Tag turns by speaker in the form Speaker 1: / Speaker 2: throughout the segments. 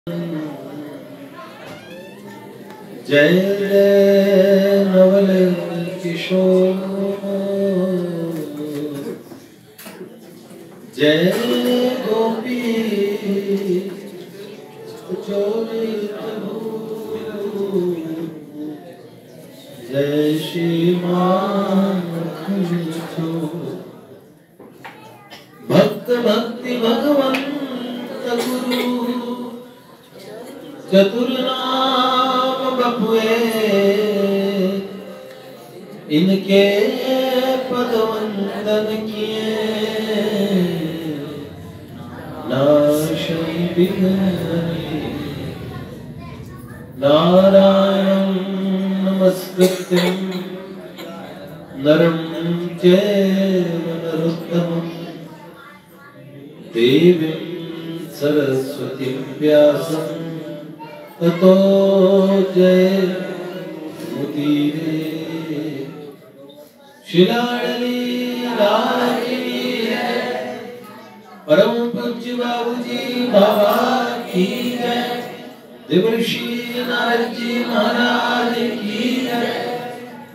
Speaker 1: जय जय नवल किशोर, जय गोपी जय श्री भक्त भक्ति भगवंत गुरु चतुर्नाम बपुए, इनके पद वंदन किए नाशै विघ्न। नारायण नमस्कृत्यं नरं चैव नरोत्तमं देवीं सरस्वतीं व्यासं ततो जयमुदीरये। शिलाडली परम पूज्य बाबूजी बाबा की जय। देवर्षि नारद जी महाराज की जय।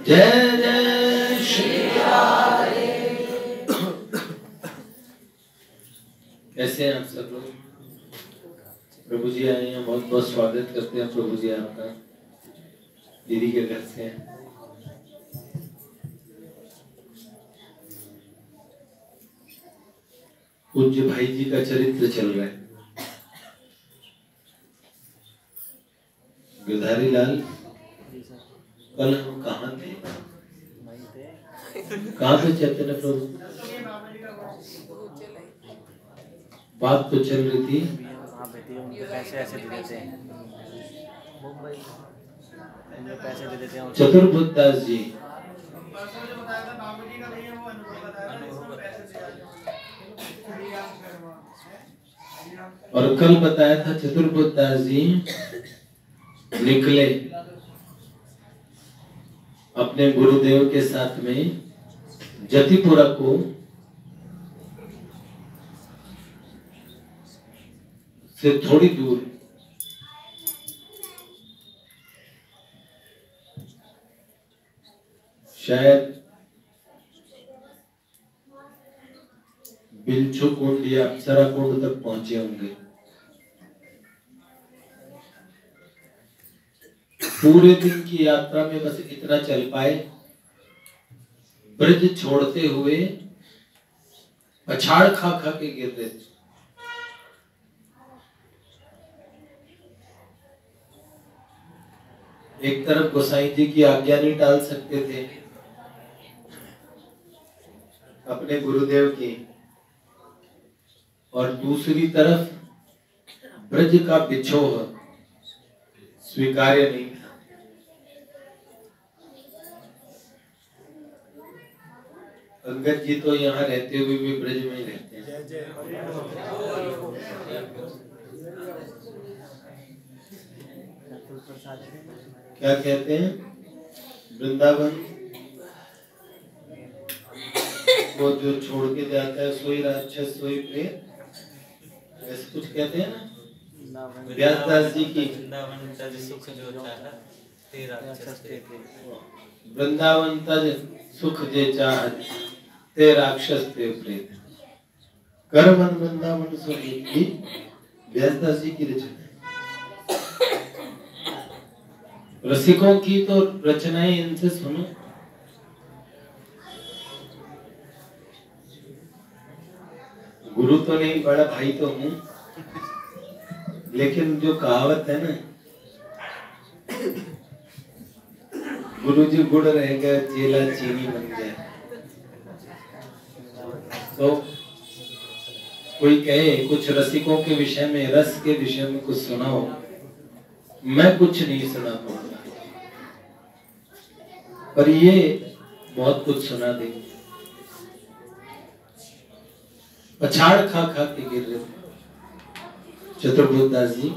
Speaker 1: जय जय श्री हरि। कैसे हैं आप सब लोग? प्रभु जी आए हैं, बहुत बहुत स्वागत करते हैं प्रभु जी आपका। दीदी के घर से हैं। पूज्य भाई जी का चरित्र चल रहा है। गिरधारी लाल, कल हम कहाँ थे? कहाँ पे चैतन्य प्रभु? बात तो चल रही थी,
Speaker 2: पैसे ऐसे दे देते हैं, पैसे दे देते हैं
Speaker 1: चतुर्भुज दास जी। और कल बताया था चतुर्भुज दास जी निकले अपने गुरुदेव के साथ में जतिपुरा को से थोड़ी दूर शायद बिलछू कुंड या अप्सरा कुंड तक पहुंचे होंगे। पूरे दिन की यात्रा में बस इतना चल पाए, ब्रज छोड़ते हुए पछाड़ खा खा के गिर रहे थे। एक तरफ गोसाई जी की आज्ञा नहीं टाल सकते थे, अपने गुरुदेव की, और दूसरी तरफ ब्रज का बिछोह स्वीकार्य नहीं था। अंगद जी तो यहाँ रहते हुए भी ब्रज में ही रहते हैं। क्या कहते हैं? वृंदावन वो जो छोड़ के जाता है, सोई राक्षस सोई प्रेत, ऐसे कुछ कहते हैं ना व्यासदास जी की।
Speaker 2: वृंदावन तज सुख जो चाहा ते राक्षस ते प्रेत।
Speaker 1: वृंदावन तज सुख जे चाहत ते राक्षस ते प्रेत। कर मन वृंदावन सुखी, व्यासदास जी की रचना है। रसिकों की तो रचनाएं इनसे सुनो। गुरु तो नहीं, बड़ा भाई तो हूं, लेकिन जो कहावत है ना, गुरुजी गुड़ रह गया चेला चीनी बन गया। तो कोई कहे कुछ रसिकों के विषय में, रस के विषय में कुछ सुनाओ, मैं कुछ नहीं सुना पाऊंगा, पर ये बहुत कुछ सुना देंगे। पछाड़ खा खा के गिर रहे थे चतुर्भुज दास जी।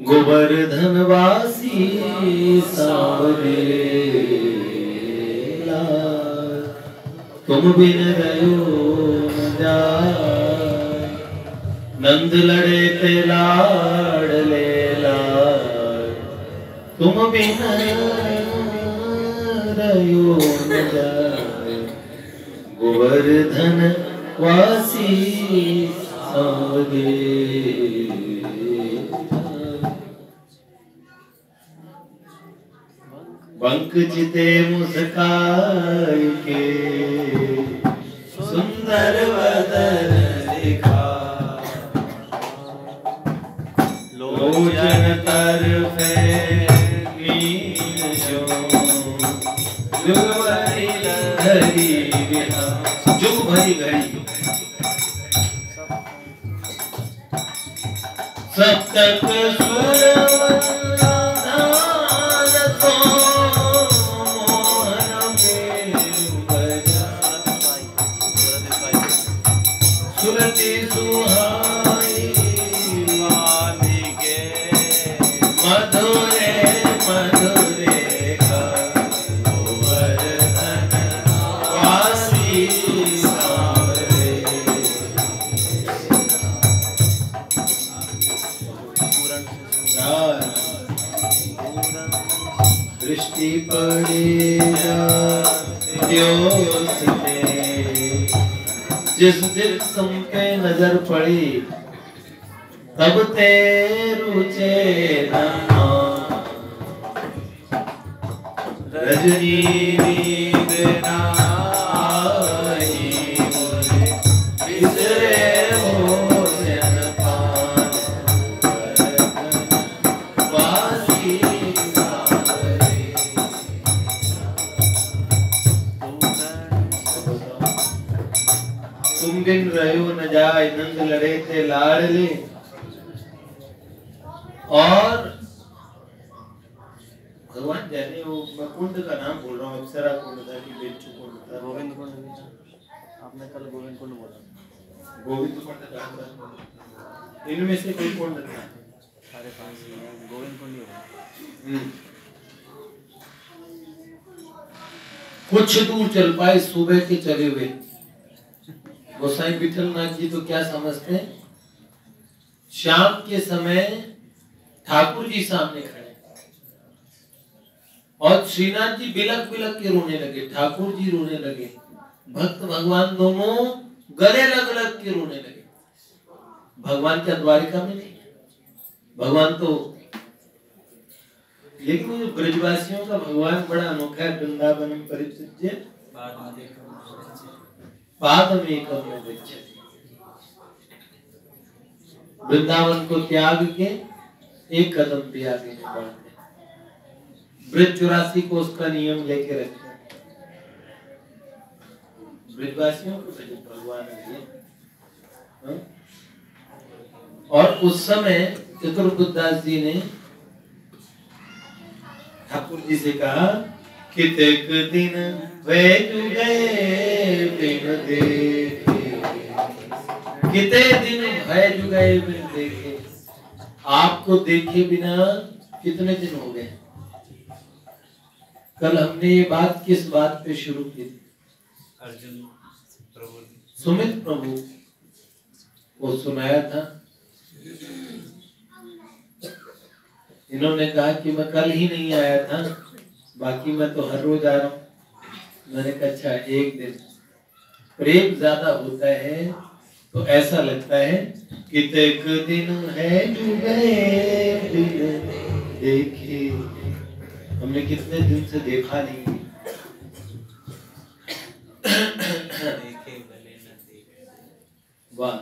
Speaker 1: गोवर्धन वासी सांवरे तुम बिन रहो न जाए, नंद लड़े ते लाडले लाड, तुम बिन रहो न जाए, गोवर्धन वासी सावगे। बंक चिते मुस्काई के, सुंदर वदन दिखा, लोचन तरफे मीन जो, जुग भरी घड़ी विहार, जुग भरी घड़ी सप्तक सुर सुरति सुहाई वालिके, मधुरे मधुरे का गोवर्धन वासी सावरे। दृष्टि पड़े जिस दिन तुम पे नजर पड़ी, तब ते रुचे रजनी नींद ना आई, बिसरे हो जन पान वासी सावरे। तुम बिन रहो न जाए, नंद लड़े थे लाडले। और भगवान जाने वो मैं कुंड का नाम बोल रहा हूँ, अप्सरा कुंड था कि बेचू कुंड था,
Speaker 2: गोविंद कुंड। आपने कल गोविंद कुंड बोला।
Speaker 1: गोविंद कुंड था, इनमें से कोई कुंड था?
Speaker 2: सारे पांच गोविंद कुंड ही होगा।
Speaker 1: कुछ दूर चल पाए, सुबह के चले हुए गोसाई विठलनाथ जी तो क्या समझते हैं, शाम के समय ठाकुर जी सामने खड़े और श्रीनाथ जी बिलक बिलक के रोने लगे, ठाकुर जी रोने लगे, भक्त भगवान दोनों गले लग लग के रोने लगे। भगवान क्या द्वारिका में नहीं, भगवान तो, लेकिन ब्रजवासियों का भगवान बड़ा अनोखा है। वृंदावन परित्यज्य पादमेकं गच्छति, वृंदावन को त्याग के एक कदम भी आगे नहीं बढ़ते। ब्रज 84 को उसका नियम लेके रखते हैं। ब्रजवासियों को भगवान है। और उस समय चतुर्बुद्धदास जी ने ठाकुर जी से कहा, कितक दिन वे गए बिन देखे, कितने दिन भय जुगाए बिन देखे, आपको देखे बिना कितने दिन हो गए। कल हमने ये बात किस बात पे शुरू की थी?
Speaker 2: अर्जुन प्रभु,
Speaker 1: सुमित प्रभु को सुनाया था। इन्होंने कहा कि मैं कल ही नहीं आया था, बाकी मैं तो हर रोज आ रहा हूं। मैंने कहा अच्छा, एक दिन प्रेम ज्यादा होता है तो ऐसा लगता है कि एक दिन है जो गए बिन देखे, हमने कितने दिन से देखा नहीं। वाह,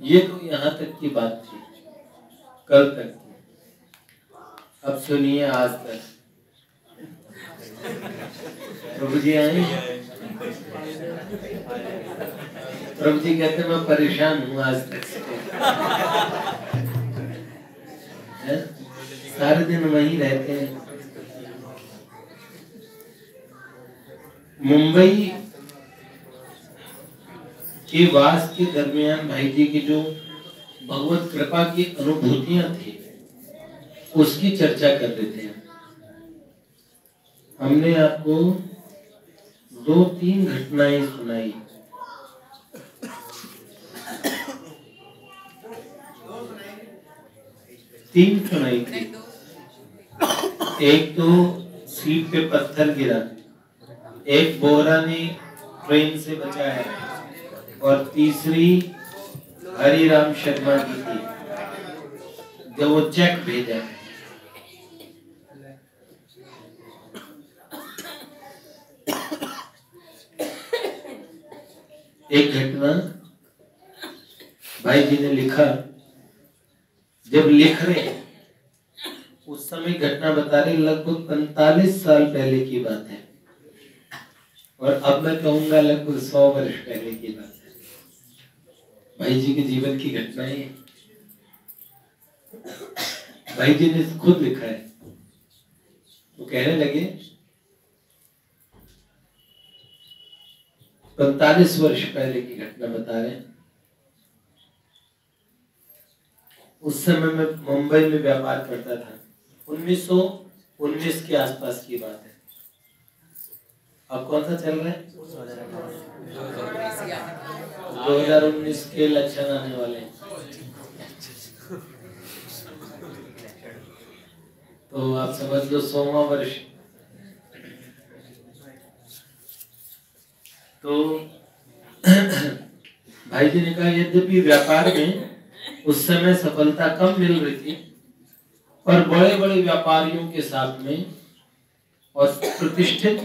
Speaker 1: ये तो यहाँ तक की बात थी, कल तक की। अब सुनिए आज तक। प्रभु जी आए। प्रभु जी कहते मैं परेशान हूँ आज तक से। सारे दिन वहीं रहते हैं। मुंबई के वास के दरमियान भाई जी की जो भगवत कृपा की अनुभूतियां थी उसकी चर्चा कर रहे थे। हमने आपको 2-3 घटनाएं सुनाई। तीन सुनाई थी। एक तो सीट पे पत्थर गिरा, एक बोहरा ने ट्रेन से बचाया, और तीसरी हरिराम शर्मा की थी जब वो चेक भेजा। एक घटना भाई जी ने लिखा, जब लिख रहे उस समय घटना बता रहे, लगभग 45 साल पहले की बात है, और अब मैं कहूंगा लगभग 100 वर्ष पहले की बात है। भाई जी के जीवन की घटनाएं भाई जी ने खुद लिखा है। वो कहने लगे 45 वर्ष पहले की घटना बता रहे हैं। उस समय मैं मुंबई में व्यापार करता था, 1919 के आसपास की बात है। अब कौन सा चल रहा है? 2019 के लक्षण आने वाले हैं। तो आप समझ लो 100वां वर्ष। तो भाई जी ने कहा, यद्यपि व्यापार में उस समय सफलता कम मिल रही थी, पर बड़े बड़े व्यापारियों के साथ में और प्रतिष्ठित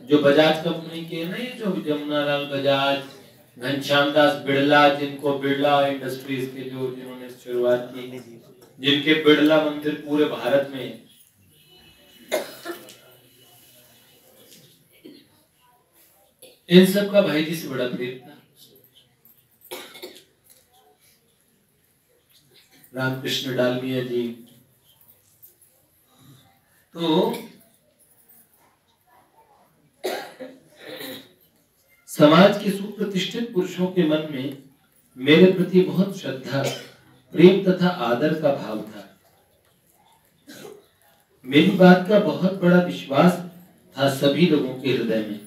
Speaker 1: जो बजाज कंपनी के नहीं, जो जमुनालाल बजाज, घनश्याम दास बिड़ला, जिनको बिड़ला इंडस्ट्रीज के जो जिन्होंने शुरुआत की, जिनके बिड़ला मंदिर पूरे भारत में, इन सब का भाई जी से बड़ा प्रेम था। रामकृष्ण डालमिया जी, तो समाज के सुप्रतिष्ठित पुरुषों के मन में मेरे प्रति बहुत श्रद्धा, प्रेम तथा आदर का भाव था। मेरी बात का बहुत बड़ा विश्वास था सभी लोगों के हृदय में।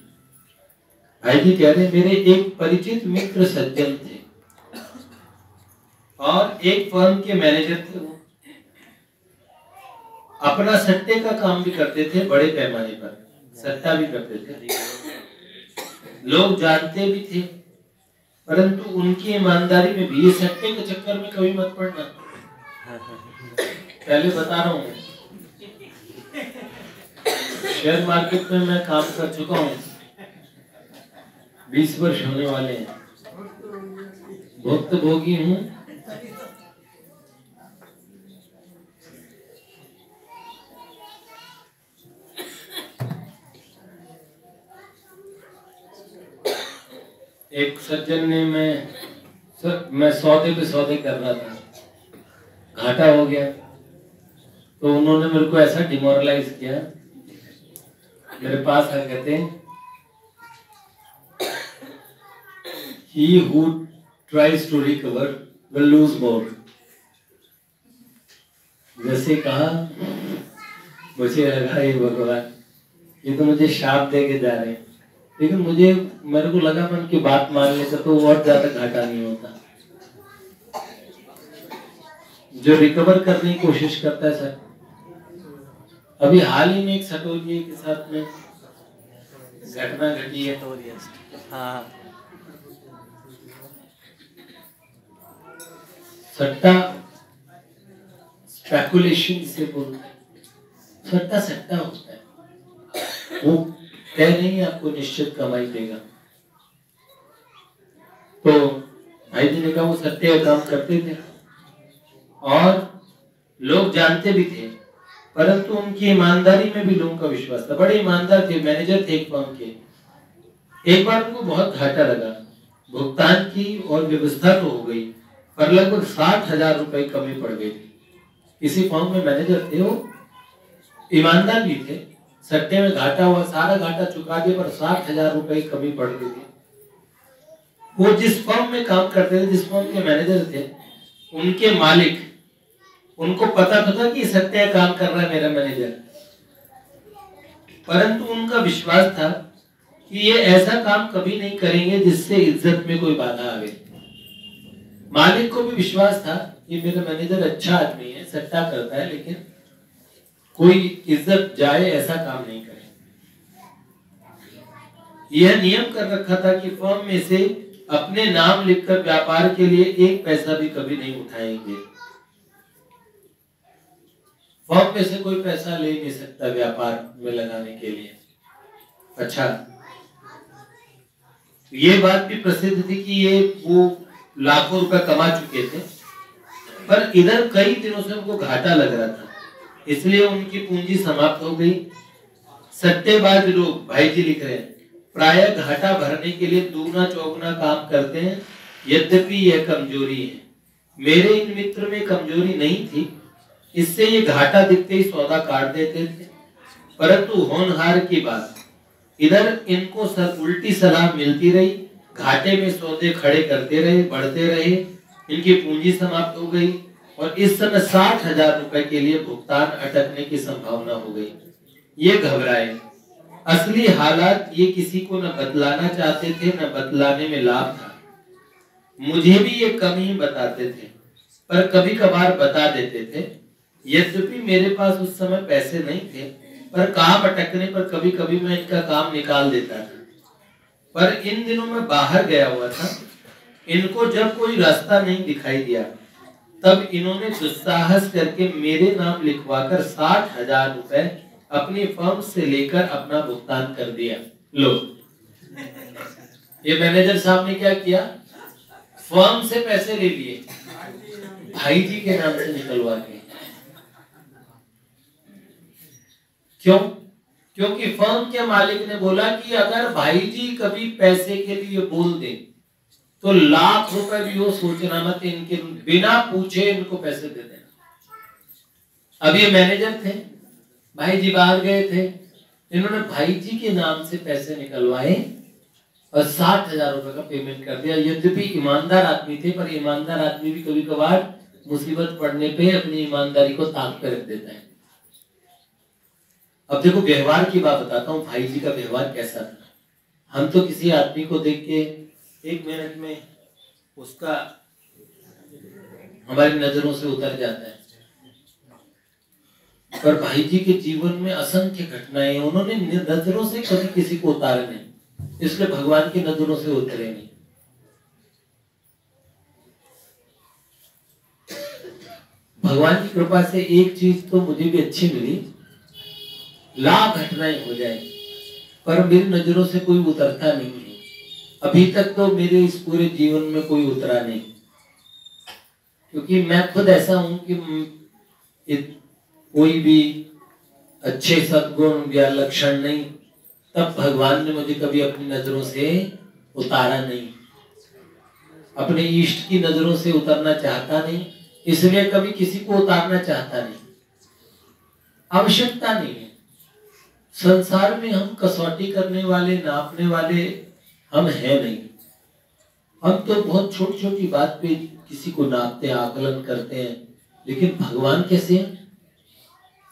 Speaker 1: भाई जी कह रहे, मेरे एक परिचित मित्र सज्जन थे और एक फर्म के मैनेजर थे। वो अपना सट्टे का काम भी करते थे, बड़े पैमाने पर सट्टा भी करते थे, लोग जानते भी थे, परंतु उनकी ईमानदारी में भी, ये सट्टे के चक्कर में कभी मत पड़ना, पहले बता रहा हूं। शेयर मार्केट में मैं काम कर चुका हूं, 20 वर्ष होने वाले हैं, भुक्तभोगी हूं। एक सज्जन ने, मैं सौदे पे सौदे कर रहा था, घाटा हो गया, तो उन्होंने मेरे को ऐसा डिमोरलाइज किया, मेरे पास आ कहते हैं, he who tries to recover will lose more। जैसे कहा, मुझे लगा ये भगवान, ये तो मुझे शाप दे के जा रहे हैं, लेकिन मेरे को लगा मन की बात मानने से तो और ज्यादा घाटा नहीं होता। जो रिकवर करने की कोशिश करता है सर, अभी हाल ही में एक सटोरिये के साथ में घटना घटी है। हाँ, सट्टा स्पेकुलेशन से बोलते हैं, सट्टा सट्टा होता है, वो तय नहीं आपको निश्चित कमाई देगा। तो भाई जी ने कहा वो सट्टे का काम करते थे और लोग जानते भी थे, परंतु उनकी ईमानदारी में भी लोगों का विश्वास था। बड़े ईमानदार थे, मैनेजर थे एक फर्म के। एक बार उनको बहुत घाटा लगा, भुगतान की और व्यवस्था तो हो गई, पर लगभग 60,000 रुपए कमी पड़ गई थी। किसी फर्म में मैनेजर थे, वो ईमानदार भी थे, सट्टे में घाटा हुआ, सारा घाटा चुका दिया, पर 60,000 रुपए कमी पड़ गई थी। वो जिस फर्म में काम करते थे, जिस फर्म के मैनेजर थे, उनके मालिक, उनको पता था कि सट्टे का काम कर रहा है मेरा मैनेजर, परंतु उनका विश्वास था कि ये ऐसा काम कभी नहीं करेंगे जिससे इज्जत में कोई बाधा आवे। मालिक को भी विश्वास था कि मेरा मैनेजर अच्छा आदमी है, सट्टा करता है, लेकिन कोई इज्जत जाए ऐसा काम नहीं करे। यह नियम कर रखा था कि फर्म में से अपने नाम लिखकर व्यापार के लिए एक पैसा भी कभी नहीं उठाएंगे। फर्म में से कोई पैसा ले नहीं सकता व्यापार में लगाने के लिए। अच्छा, ये बात भी प्रसिद्ध थी कि ये वो लाखों रुपए कमा चुके थे, पर इधर कई दिनों से उनको घाटा लग रहा था, इसलिए उनकी पूंजी समाप्त हो गई। सट्टेबाज लोग, भाई जी लिख रहे हैं, प्रायः घाटा भरने के लिए दूना चौगुना काम करते हैं। यद्यपि यह कमजोरी है, मेरे इन मित्र में कमजोरी नहीं थी, इससे ये घाटा दिखते ही सौदा काट देते थे। परंतु होनहार की बात, इधर इनको उल्टी सलाह मिलती रही, घाटे में सौदे खड़े करते रहे, बढ़ते रहे, इनकी पूंजी समाप्त हो गई और इस समय 60,000 रुपए के लिए भुगतान अटकने की संभावना हो गई। ये घबराए। असली हालात ये किसी को न बतलाना चाहते थे, न बतलाने में लाभ था। मुझे भी ये कम ही बताते थे, पर कभी कभार बता देते थे। यद्यपि मेरे पास उस समय पैसे नहीं थे, पर काम अटकने पर कभी कभी मैं इनका काम निकाल देता था। पर इन दिनों में बाहर गया हुआ था, इनको जब कोई रास्ता नहीं दिखाई दिया, तब इन्होंने दुस्साहस करके मेरे नाम लिखवाकर 60,000 रुपए अपनी फर्म से लेकर अपना भुगतान कर दिया। लो, ये मैनेजर साहब ने क्या किया, फर्म से पैसे ले लिए, भाई जी के नाम से निकलवा के। क्यों? क्योंकि फर्म के मालिक ने बोला कि अगर भाई जी कभी पैसे के लिए बोल दे तो लाख रुपए भी वो सोचना मत, इनके बिना पूछे इनको पैसे दे देना। अब ये मैनेजर थे, भाई जी बाहर गए थे, इन्होंने भाई जी के नाम से पैसे निकलवाए और 60,000 रुपए का पेमेंट कर दिया। यद्यपि ईमानदार आदमी थे, पर ईमानदार आदमी भी कभी कभार मुसीबत पड़ने पे अपनी ईमानदारी को ताक पे रख देता है। अब देखो, व्यवहार की बात बताता हूँ, भाई जी का व्यवहार कैसा था। हम तो किसी आदमी को देख के 1 मिनट में उसका हमारी नजरों से उतर जाता है, पर भाई जी के जीवन में असंख्य घटनाएं, उन्होंने नजरों से कभी किसी को उतारे नहीं, इसलिए भगवान की नजरों से उतरे नहीं। भगवान की कृपा से एक चीज तो मुझे भी अच्छी मिली, लाख घटनाएं हो जाए पर मेरी नजरों से कोई उतरता नहीं है। अभी तक तो मेरे इस पूरे जीवन में कोई उतरा नहीं, क्योंकि मैं खुद ऐसा हूं कि कोई भी अच्छे सद्गुण या लक्षण नहीं, तब भगवान ने मुझे कभी अपनी नजरों से उतारा नहीं, अपने इष्ट की नजरों से उतरना चाहता नहीं, इसलिए कभी किसी को उतारना चाहता नहीं, आवश्यकता नहीं है। संसार में हम कसौटी करने वाले, नापने वाले हम हैं नहीं। हम तो बहुत छोटी छोटी बात पे किसी को नापते हैं, आकलन करते हैं, लेकिन भगवान कैसे हैं?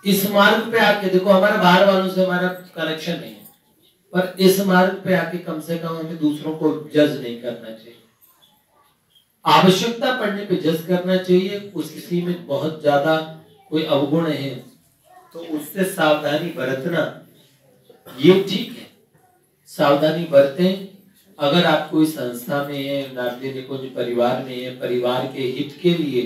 Speaker 1: इस मार्ग पे आके देखो, हमारा बाहर वालों से हमारा कनेक्शन नहीं है, पर इस मार्ग पे आके कम से कम हमें दूसरों को जज नहीं करना चाहिए। आवश्यकता पड़ने पे जज करना चाहिए। उस किसी में बहुत ज्यादा कोई अवगुण है तो उससे सावधानी बरतना, ये ठीक है, सावधानी बरतें। अगर आप कोई संस्था में है, नारदी निकुंज परिवार में है, परिवार के हित के लिए,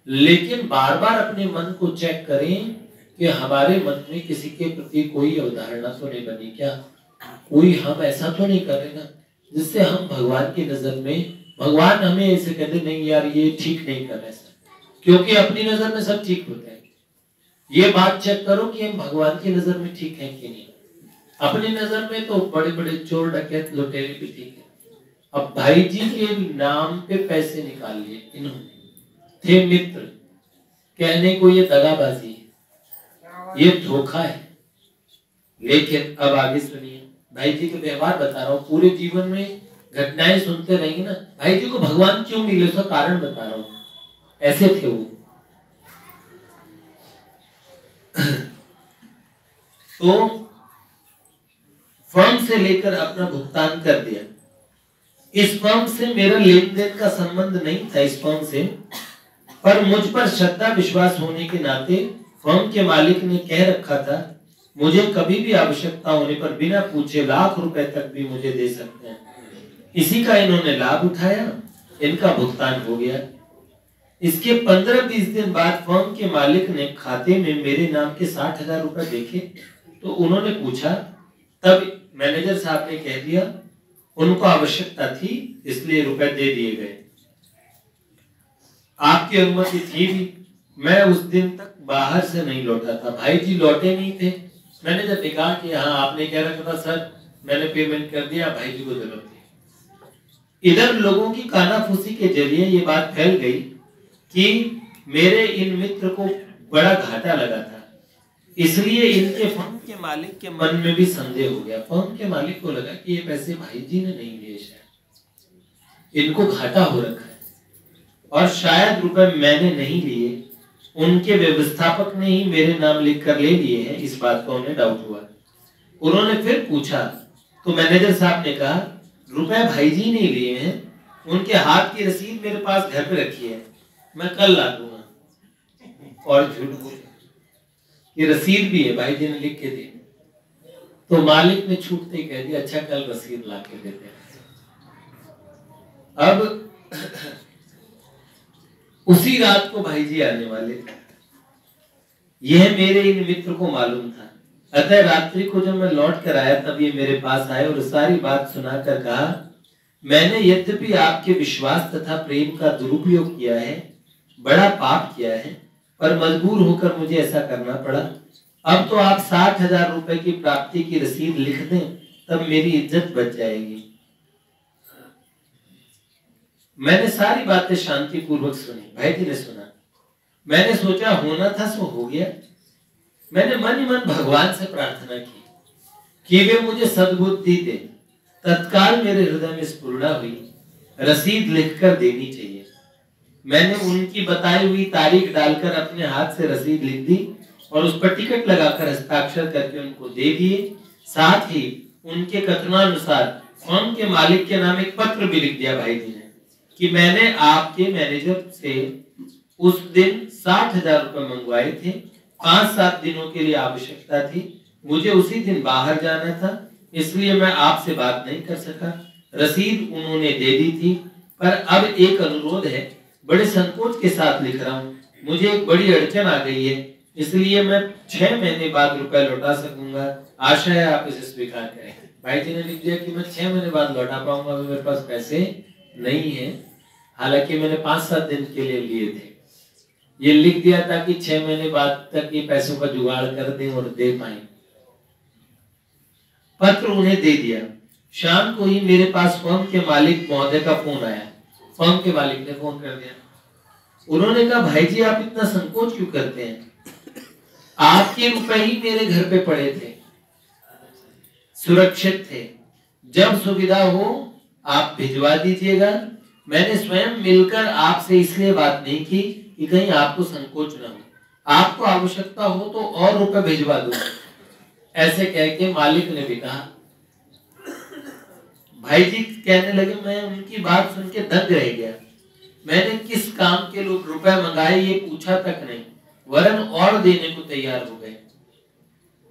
Speaker 1: लेकिन बार बार अपने मन को चेक करें कि हमारे मन में किसी के प्रति कोई अवधारणा तो नहीं बनी क्या, कोई हम ऐसा तो नहीं करेगा जिससे हम भगवान की नजर में, भगवान हमें ऐसे कहते नहीं यार ये ठीक नहीं कर रहे, क्योंकि अपनी नजर में सब ठीक होता है। ये बात चेक करो कि हम भगवान की नजर में ठीक हैं कि नहीं। अपनी नजर में तो बड़े बड़े चोर, डकैत, लुटेरे भी ठीक है। अब भाई जी के नाम पे पैसे निकाल लिए इन्होंने, थे मित्र, कहने को ये दगाबाजी है, ये धोखा है। लेकिन अब आगे सुनिए, भाई जी के व्यवहार बता रहा हूँ, पूरे जीवन में घटनाएं सुनते रहेंगे ना, भाई जी को भगवान क्यों मिले उसका कारण बता रहा हूँ। ऐसे थे वो। तो फर्म से लेकर अपना भुगतान कर दिया। इस फर्म से मेरा लेन देन का संबंध नहीं था इस फर्म से, पर मुझ पर श्रद्धा विश्वास होने के नाते फर्म के मालिक ने कह रखा था मुझे कभी भी आवश्यकता होने पर बिना पूछे लाख रुपए तक भी मुझे दे सकते हैं। इसी का इन्होंने लाभ उठाया, इनका भुगतान हो गया। इसके 15-20 दिन बाद फर्म के मालिक ने खाते में मेरे नाम के 60,000 रुपए देखे तो उन्होंने पूछा, तब मैनेजर साहब ने कह दिया उनको आवश्यकता थी इसलिए रुपए दे दिए गए। आपकी अनुमति थी भी। मैं उस दिन तक बाहर से नहीं लौटा था। भाई जी लौटे नहीं थे। मैंने जब कहा कि हाँ आपने कह रखा था सर मैंने पेमेंट कर दिया, भाई जी को जरूरत थी। इधर लोगों की कानाफूसी के जरिए ये बात फैल गई कि मेरे इन मित्र को बड़ा घाटा लगा था, इसलिए इनके फर्म के मालिक के मन में भी संदेह हो गया। फर्म के मालिक को लगा कि ये पैसे भाई जी ने नहीं लिए, शायद इनको घाटा हो रखा है और शायद रुपए मैंने नहीं लिए, उनके व्यवस्थापक ने ही मेरे नाम लिख कर ले लिए हैं। इस बात का उन्हें डाउट हुआ। उन्होंने फिर पूछा तो मैनेजर साहब ने कहा रुपए भाई जी ने लिए हैं, उनके हाथ की रसीद मेरे पास घर पे रखी है, मैं कल ला दूंगा। और झूठ बोल ये रसीद भी है, भाई जी ने लिख के दी। तो मालिक ने छूटते ही कह दिया अच्छा कल रसीद ला के देते हैं। अब उसी रात को भाई जी आने वाले थे, यह मेरे इन मित्र को मालूम था। अतः रात्रि को जब मैं लौट कर आया तब ये मेरे पास आए और सारी बात सुनाकर कहा मैंने यद्यपि आपके विश्वास तथा प्रेम का दुरुपयोग किया है, बड़ा पाप किया है, पर मजबूर होकर मुझे ऐसा करना पड़ा। अब तो आप 60,000 रुपए की प्राप्ति की रसीद लिख दें, तब मेरी इज्जत बच जाएगी। मैंने सारी बातें शांतिपूर्वक सुनी। भाई जी ने सुना। मैंने सोचा होना था सो हो गया। मैंने मन ही मन भगवान से प्रार्थना की कि वे मुझे सद्बुद्धि दे। तत्काल मेरे हृदय में स्फुरणा हुई, रसीद लिखकर देनी चाहिए। मैंने उनकी बताई हुई तारीख डालकर अपने हाथ से रसीद लिख दी और उस पर टिकट लगाकर हस्ताक्षर करके उनको दे दिए। साथ ही उनके कथनानुसार फर्म के मालिक के नाम एक पत्र भी लिख दिया भाई जी ने कि मैंने आपके मैनेजर से उस दिन 60,000 रुपए मंगवाए थे, 5-7 दिनों के लिए आवश्यकता थी, मुझे उसी दिन बाहर जाना था, इसलिए मैं आपसे बात नहीं कर सका। रसीद उन्होंने दे दी थी, पर अब एक अनुरोध है, बड़े संकोच के साथ लिख रहा हूँ। मुझे एक बड़ी अड़चन आ गई है, इसलिए मैं 6 महीने बाद रुपए लौटा सकूंगा। आशा है आप इसे स्वीकार करें। भाई जी ने लिख दिया कि मैं 6 महीने बाद लौटा पाऊंगा, अभी मेरे पास पैसे नहीं है, हालांकि मैंने 5-7 दिन के लिए लिए थे। ये लिख दिया था कि 6 महीने बाद तक ये पैसों का जुगाड़ कर दें और दे पाए। पत्र उन्हें दे दिया। शाम को ही मेरे पास फर्म के मालिक महोदय का फोन आया। फर्म के मालिक ने फोन कर दिया। उन्होंने कहा भाई जी आप इतना संकोच क्यों करते हैं, आपके रुपए ही मेरे घर पे पड़े थे, सुरक्षित थे, जब सुविधा हो आप भिजवा दीजिएगा। मैंने स्वयं मिलकर आपसे इसलिए बात नहीं की कि कहीं आपको संकोच न हो, आपको आवश्यकता हो तो और रुपए भिजवा दूंगा। ऐसे कह के मालिक ने भी कहा। भाई जी कहने लगे मैं उनकी बात सुन के दंग रह गया। मैंने किस काम के लोग रुपए मंगाए ये पूछा तक नहीं, वरन और देने को तैयार हो गए।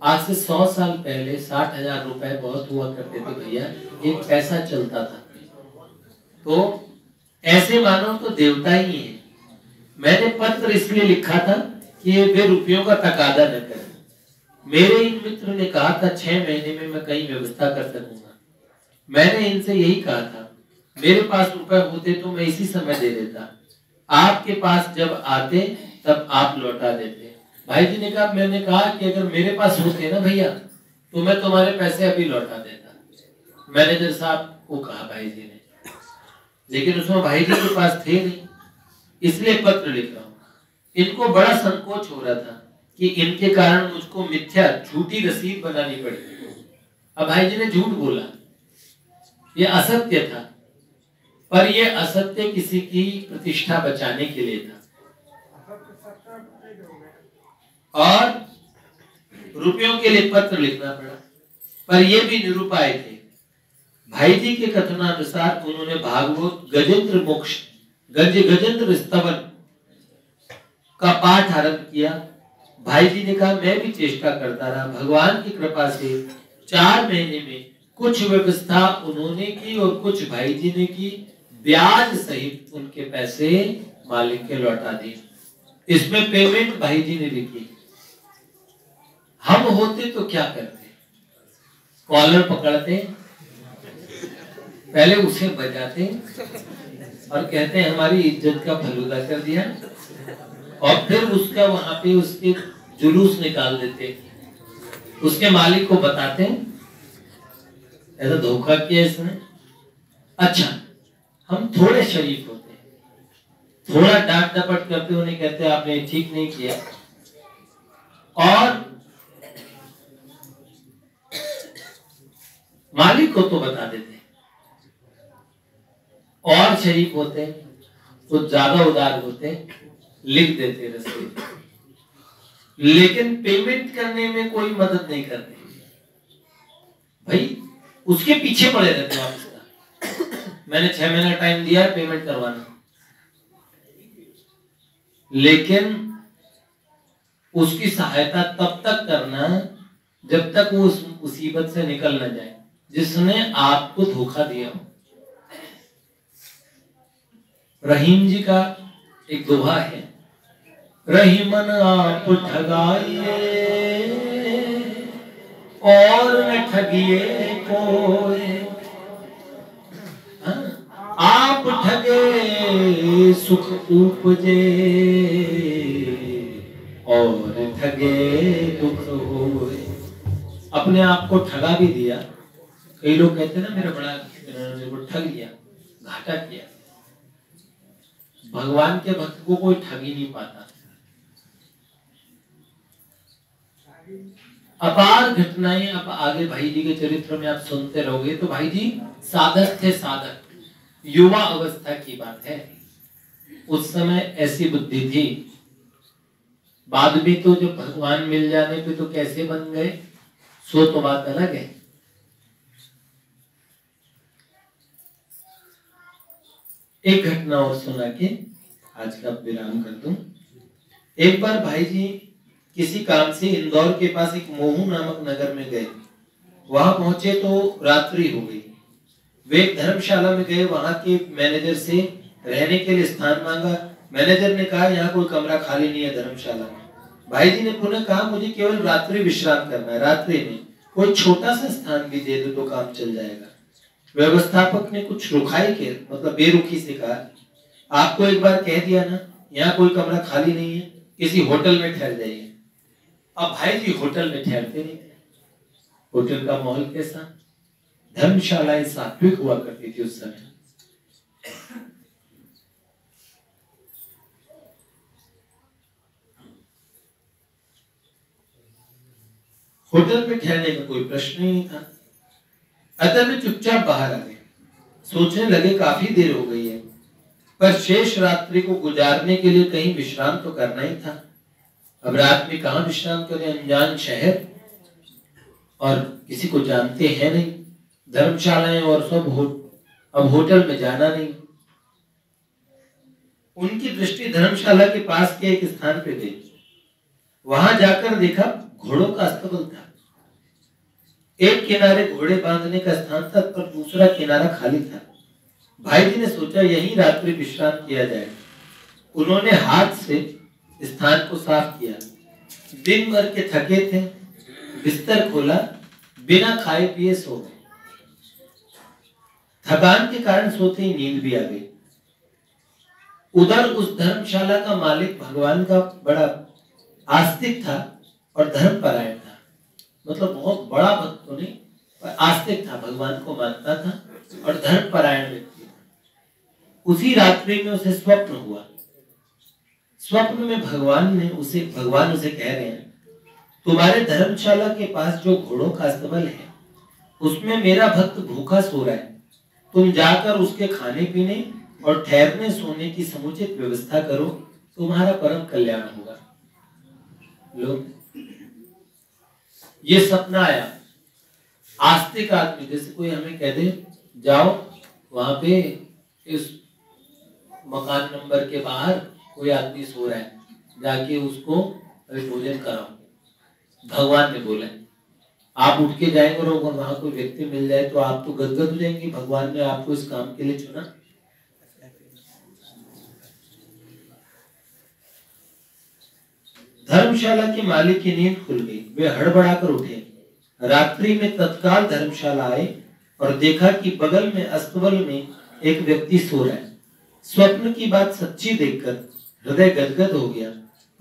Speaker 1: आज से 100 साल पहले 60,000 रुपए बहुत हुआ करते थे भैया, एक पैसा चलता था। तो ऐसे मानो तो देवता ही है। मैंने पत्र इसलिए लिखा था कि वे रुपयों का तकादा न करें। मेरे इन मित्र ने कहा था 6 महीने में मैं कहीं व्यवस्था कर सकूंगा। मैंने इनसे यही कहा था मेरे पास रुपए होते तो मैं इसी समय दे देता, आपके पास जब आते तब आप लौटा देते। भाई जी ने कहा मैंने कहा कि अगर मेरे पास होते ना भैया तो मैं तुम्हारे पैसे अभी लौटा देता। मैनेजर साहब को कहा भाई जी ने, लेकिन उसमें भाई जी के पास थे नहीं, इसलिए पत्र लिख रहा हूं। इनको बड़ा संकोच हो रहा था कि इनके कारण मुझको मिथ्या झूठी रसीद बनानी पड़ी। अब भाई जी ने झूठ बोला, ये असत्य था, पर यह असत्य किसी की प्रतिष्ठा बचाने के लिए था और रुपयों के लिए पत्र लिखना पड़ा। पर ये भी निरुपाय थे। भाई जी के कथनानुसार उन्होंने भागवत गजेंद्र मोक्ष गजेंद्र स्तवन का पाठ आरंभ किया। भाई जी ने कहा मैं भी चेष्टा करता रहा, भगवान की कृपा से 4 महीने में कुछ व्यवस्था उन्होंने की और कुछ भाई जी ने की, ब्याज सहित उनके पैसे मालिक के लौटा दिए। इसमें पेमेंट भाई जी ने भी की। हम होते तो क्या करते? कॉलर पकड़ते, पहले उसे बजाते और कहते हैं हमारी इज्जत का फलूदा कर दिया, और फिर उसका वहां पे उसके जुलूस निकाल देते, उसके मालिक को बताते ऐसा धोखा किया इसने। अच्छा, हम थोड़े शरीफ होते हैं, थोड़ा डांट डपट करते, उन्हें कहते आपने ठीक नहीं किया, और मालिक को तो बता देते। और शरीफ होते तो ज्यादा उदार होते, लिख देते रसीद, लेकिन पेमेंट करने में कोई मदद नहीं करते भाई, उसके पीछे पड़े रहते वापस का। मैंने 6 महीना टाइम दिया है पेमेंट करवाना, लेकिन उसकी सहायता तब तक करना जब तक वो उस मुसीबत से निकल न जाए जिसने आपको धोखा दिया हो। रहीम जी का एक दोहा है, रहीमन आप ठगाइए और न ठगिए कोई, आप ठगे सुख उपजे और ठगे दुख होए। अपने आप को ठगा भी दिया। कई लोग कहते हैं ना मेरा बड़ा ठग लिया, घाटा किया। भगवान के भक्त को कोई ठग ही नहीं पाता। अपार घटनाएं अब आगे भाई जी के चरित्र में आप सुनते रहोगे। तो भाई जी साधक थे, साधक, युवा अवस्था की बात है। उस समय ऐसी बुद्धि थी। बाद में तो जब भगवान मिल जाने पे तो कैसे बन गए, सो तो बात अलग है। एक घटना और सुना के आज का विराम कर दूं। एक बार भाई जी किसी काम से इंदौर के पास एक मोहू नामक नगर में गए। वहां पहुंचे तो रात्रि हो गई। वे एक धर्मशाला में गए, वहां के मैनेजर से रहने के लिए स्थान मांगा। मैनेजर ने कहा यहाँ कोई कमरा खाली नहीं है धर्मशाला में। भाई जी ने पुनः कहा मुझे केवल रात्रि विश्राम करना है, रात्रि में कोई छोटा सा स्थान भी दे दो तो काम चल जाएगा। व्यवस्थापक ने कुछ रुखाई के मतलब बेरुखी से कहा आपको एक बार कह दिया ना यहाँ कोई कमरा खाली नहीं है, किसी होटल में ठहर जाइए। अब भाई जी होटल में ठहरते नहीं थे। होटल का माहौल कैसा, धर्मशालाएं सात्विक हुआ करती थी उस समय। होटल में ठहरने का कोई प्रश्न ही नहीं था। अतः वे चुपचाप बाहर आ गए। सोचने लगे काफी देर हो गई है, पर शेष रात्रि को गुजारने के लिए कहीं विश्राम तो करना ही था। अब रात में कहां विश्राम करें, अनजान शहर और किसी को जानते हैं नहीं, धर्मशालाएं और सब अब होटल में जाना नहीं। उनकी दृष्टि धर्मशाला के पास के एक स्थान पे गई। वहां जाकर देखा घोड़ों का अस्तबल था। एक किनारे घोड़े बांधने का स्थान था, पर दूसरा किनारा खाली था। भाई जी ने सोचा यहीं रात्रि विश्राम किया जाए। उन्होंने हाथ से स्थान को साफ किया। दिन भर के थके थे, बिस्तर खोला, बिना खाए पिए सो गए। थकान के कारण सोते ही नींद भी आ गई। उधर उस धर्मशाला का मालिक भगवान का बड़ा आस्तिक था और धर्मपरायण था। मतलब बहुत बड़ा भक्त तो नहीं, पर आस्तिक था, भगवान को मानता था और धर्मपरायण व्यक्ति था। उसी रात्रि में उसे स्वप्न हुआ। स्वप्न में भगवान उसे कह रहे हैं तुम्हारे धर्मशाला के पास जो घोड़ों का अस्तबल है उसमें मेरा भक्त भूखा सो रहा है, तुम जाकर उसके खाने पीने और ठहरने सोने की समुचित व्यवस्था करो, तुम्हारा परम कल्याण होगा। लोग ये सपना आया। आस्तिक आदमी, जैसे कोई हमें कह दे जाओ वहां पे इस मकान नंबर के बाहर कोई आदमी सो रहा है, जाके उसको भोजन कराओ, भगवान ने बोला है। आप उठ के जाएंगे और वहां कोई व्यक्ति मिल जाए तो आप तो गदगद हो जाएंगे, भगवान ने आपको इस काम के लिए चुना। धर्मशाला के मालिक की नींद खुल गई, वे हड़बड़ाकर उठे। रात्रि में तत्काल धर्मशाला आए और देखा कि बगल में अस्तबल में एक व्यक्ति सो रहा है। स्वप्न की बात सच्ची देखकर हृदय गदगद हो गया।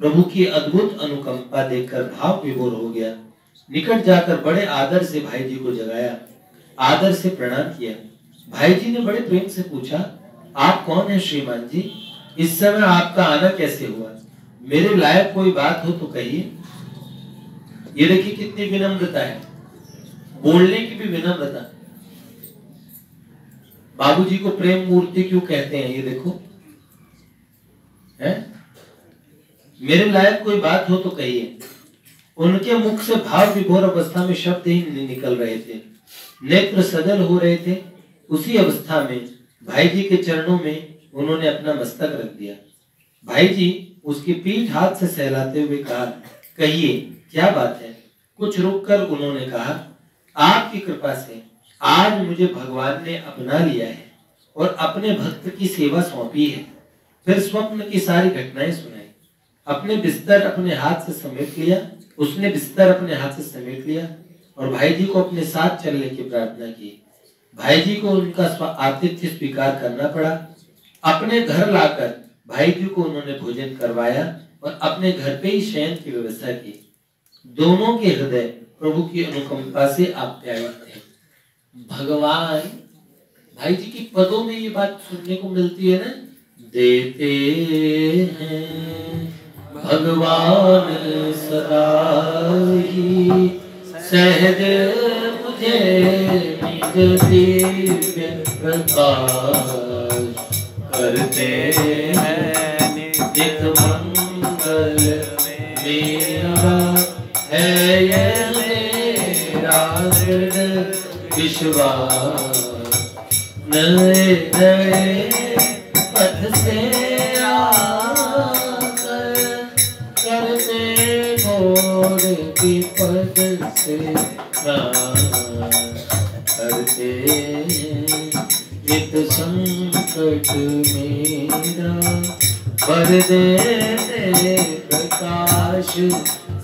Speaker 1: प्रभु की अद्भुत अनुकंपा देखकर भाव विभोर हो गया। निकट जाकर बड़े आदर से भाई जी को जगाया, आदर से प्रणाम किया। भाई जी ने बड़े प्रेम से पूछा, आप कौन है श्रीमान जी? इस समय आपका आना कैसे हुआ? मेरे लायक कोई बात हो तो कहिए। ये देखिए कितनी विनम्रता है, बोलने की भी विनम्रता। बाबूजी को प्रेम मूर्ति क्यों कहते हैं? ये देखो है, मेरे लायक कोई बात हो तो कहिए। उनके मुख से भाव विभोर अवस्था में शब्द ही नहीं निकल रहे थे, नेत्र सजल हो रहे थे। उसी अवस्था में भाई जी के चरणों में उन्होंने अपना मस्तक रख दिया। भाई जी उसकी पीठ हाथ से सहलाते हुए कहा, कहिए क्या बात है? कुछ रुककर उन्होंने कहा, आपकी कृपा से आज मुझे भगवान ने अपना लिया है और अपने भक्त की सेवा सौंपी है। फिर स्वप्न की सारी घटनाएं सुनाई। अपने बिस्तर अपने हाथ से समेट लिया, उसने बिस्तर अपने हाथ से समेट लिया और भाई जी को अपने साथ चलने की प्रार्थना की। भाई जी को उनका आतिथ्य स्वीकार करना पड़ा। अपने घर लाकर भाई जी को उन्होंने भोजन करवाया और अपने घर पे ही शयन की व्यवस्था की। दोनों के हृदय प्रभु की अनुकंपा से आप्यायित थे। भगवान भाई जी की पदों में ये बात सुनने को मिलती है ना, देते हैं भगवान सदा ही सहज मुझे निज दिव्य प्रकाश, करते हैं नित्य मंगल मेरा है ये मेरा दृढ़ विश्वास। नए नए पथ से आकर करते घोर की पद से करते नित संकट मेरा, भर देते प्रकाश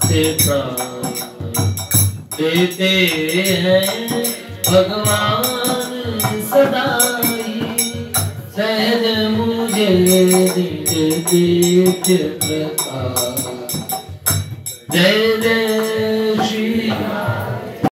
Speaker 1: से प्राण। देते हैं भगवान सदा ही सहज मुझे निज दिव्य प्रकाश। जय जय